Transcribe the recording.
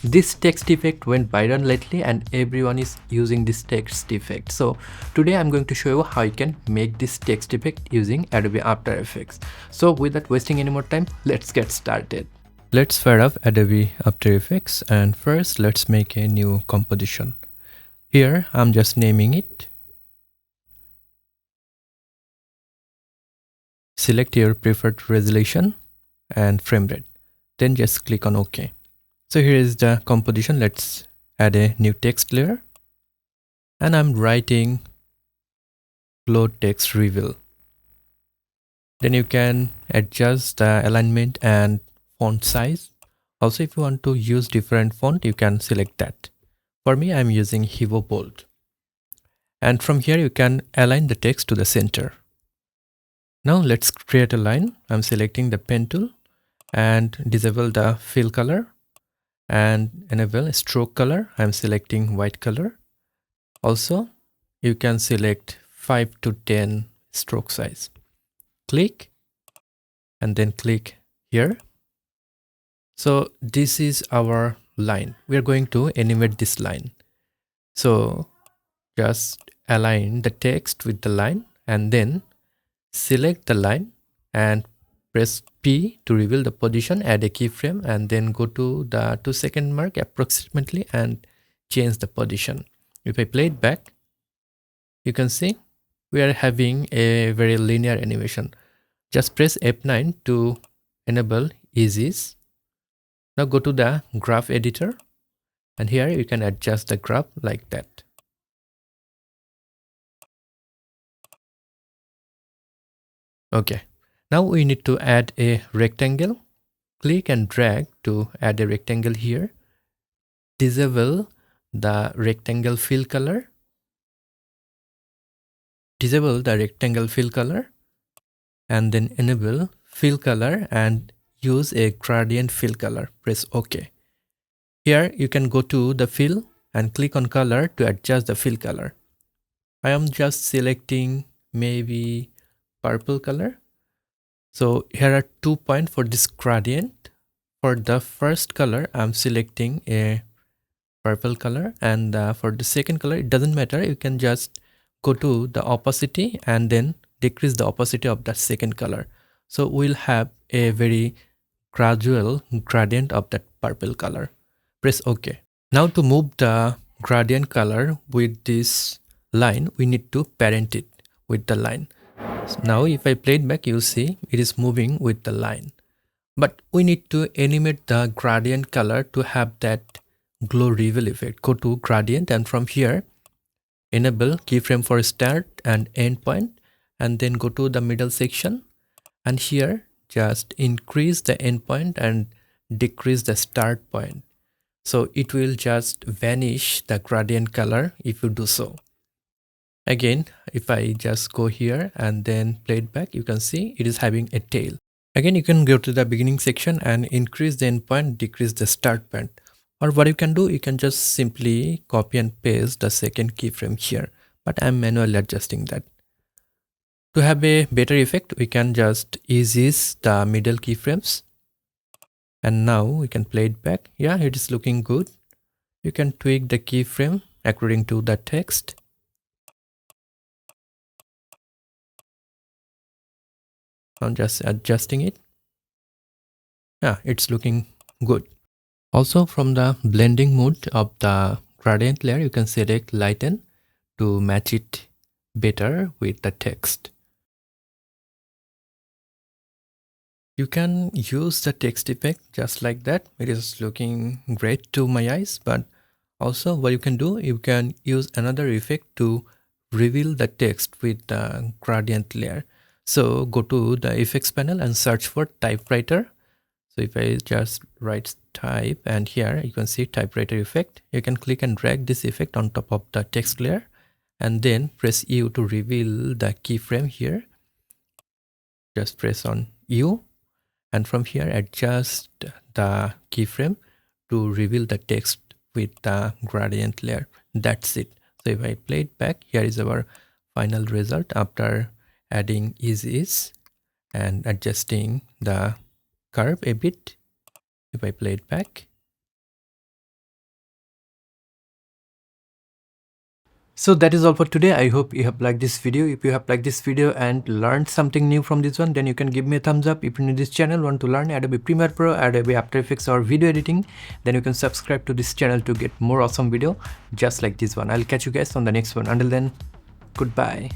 This text effect went viral lately and everyone is using this text effect. So today I'm going to show you how you can make this text effect using Adobe After Effects. So without wasting any more time, let's get started. Let's fire up Adobe After Effects and first let's make a new composition. Here I'm just naming it. Select your preferred resolution and frame rate. Then just click on OK. So here is the composition. Let's add a new text layer. And I'm writing flow text reveal. Then you can adjust the alignment and font size. Also, if you want to use different font, you can select that. For me, I'm using Hivo Bold. And from here, you can align the text to the center. Now let's create a line. I'm selecting the pen tool and disable the fill color and enable stroke color. I'm selecting white color. Also, you can select 5 to 10 stroke size. Click and then click here. So this is our line. We are going to animate this line. So just align the text with the line and then select the line and press P to reveal the position, add a keyframe and then go to the 2-second mark approximately and change the position. If I play it back, you can see we are having a very linear animation. Just press F9 to enable eases. Now go to the graph editor and here you can adjust the graph like that. Okay, now we need to add a rectangle. Click and drag to add a rectangle here. Disable the rectangle fill color. Disable the rectangle fill color and then enable fill color and use a gradient fill color. Press OK. Here you can go to the fill and click on color to adjust the fill color. I am just selecting maybe purple color. So here are 2 points for this gradient. For the first color, I'm selecting a purple color and for the second color, it doesn't matter. You can just go to the opacity and then decrease the opacity of that second color. So we'll have a very gradual gradient of that purple color. Press OK. Now to move the gradient color with this line, we need to parent it with the line. So now if I play it back, you see it is moving with the line. But we need to animate the gradient color to have that glow reveal effect. Go to gradient and from here, enable keyframe for start and end point and then go to the middle section and here just increase the end point and decrease the start point. So it will just vanish the gradient color if you do so. Again, if I just go here and then play it back, you can see it is having a tail. Again, you can go to the beginning section and increase the end point, decrease the start point. Or what you can do, you can just simply copy and paste the second keyframe here. But I'm manually adjusting that. To have a better effect, we can just ease the middle keyframes. And now we can play it back. Yeah, it is looking good. You can tweak the keyframe according to the text. I'm just adjusting it. Yeah, it's looking good. Also from the blending mode of the gradient layer, you can select lighten to match it better with the text. You can use the text effect just like that. It is looking great to my eyes, but also what you can do, you can use another effect to reveal the text with the gradient layer. So go to the effects panel and search for Typewriter. So if I just write type and here you can see Typewriter effect, you can click and drag this effect on top of the text layer and then press U to reveal the keyframe here. Just press on U and from here adjust the keyframe to reveal the text with the gradient layer. That's it. So if I play it back, here is our final result after adding ease and adjusting the curve a bit. If I play it back, So that is all for today. I hope you have liked this video. If you have liked this video and learned something new from this one, then you can give me a thumbs up. If you're new to this channel, want to learn Adobe Premiere Pro, Adobe After Effects or video editing, then you can subscribe to this channel to get more awesome video just like this one. I'll catch you guys on the next one. Until then, goodbye.